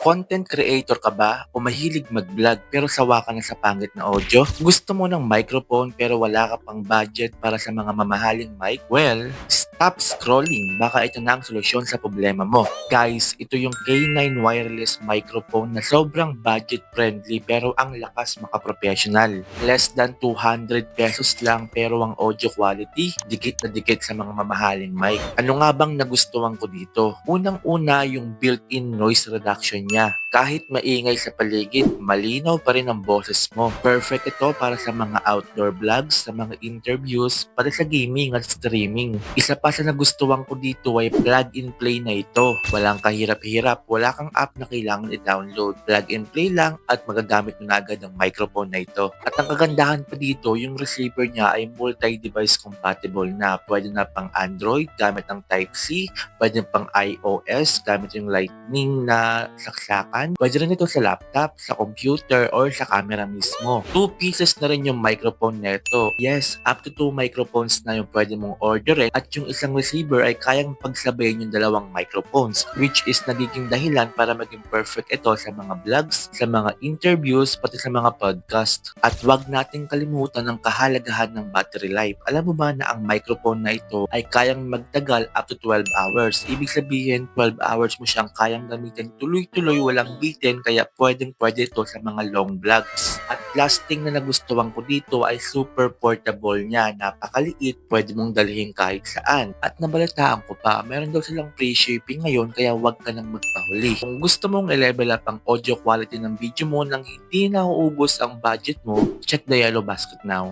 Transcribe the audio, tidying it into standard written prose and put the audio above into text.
Content creator ka ba o mahilig mag-vlog pero sawa ka na sa pangit na audio? Gusto mo ng microphone pero wala ka pang budget para sa mga mamahaling mic? Well, stop scrolling. Baka ito na ang solusyon sa problema mo. Guys, ito yung K9 wireless microphone na sobrang budget friendly pero ang lakas makaprofessional. Less than 200 pesos lang pero ang audio quality dikit na dikit sa mga mamahaling mic. Ano nga bang nagustuhan ko dito? Unang-una yung built-in noise reduction niya. Kahit maingay sa paligid, malinaw pa rin ang boses mo. Perfect ito para sa mga outdoor vlogs, sa mga interviews, pati sa gaming at streaming. Isa pa sa nagustuhan ko dito ay plug-and-play na ito. Walang kahirap-hirap, wala kang app na kailangan i-download. Plug-and-play lang at magagamit mo na agad ang microphone na ito. At ang kagandahan pa dito, yung receiver niya ay multi-device compatible na. Pwede na pang Android gamit ang Type-C, pwede pang iOS gamit yung Lightning na saksakan. Pwede rin ito sa laptop, sa computer, or sa camera mismo. 2 pieces na rin yung microphone nito. Yes, up to 2 microphones na yung pwede mong orderin at yung isang receiver ay kayang pagsabayin yung dalawang microphones, which is nagiging dahilan para maging perfect ito sa mga vlogs, sa mga interviews, pati sa mga podcast. At wag nating kalimutan ang kahalagahan ng battery life. Alam mo ba na ang microphone na ito ay kayang magtagal up to 12 hours. Ibig sabihin, 12 hours mo siyang kayang gamitin tuloy-tuloy, walang bitin, kaya pwedeng-pwede ito sa mga long vlogs. At last thing na nagustuhan ko dito ay super portable niya. Napakaliit, pwede mong dalhin kahit saan. At nabalitaan ko pa, meron daw silang free shipping ngayon, kaya wag ka nang magpahuli. Kung gusto mong i-level up ang audio quality ng video mo nang hindi nauubos ang budget mo, check the Yellow Basket now.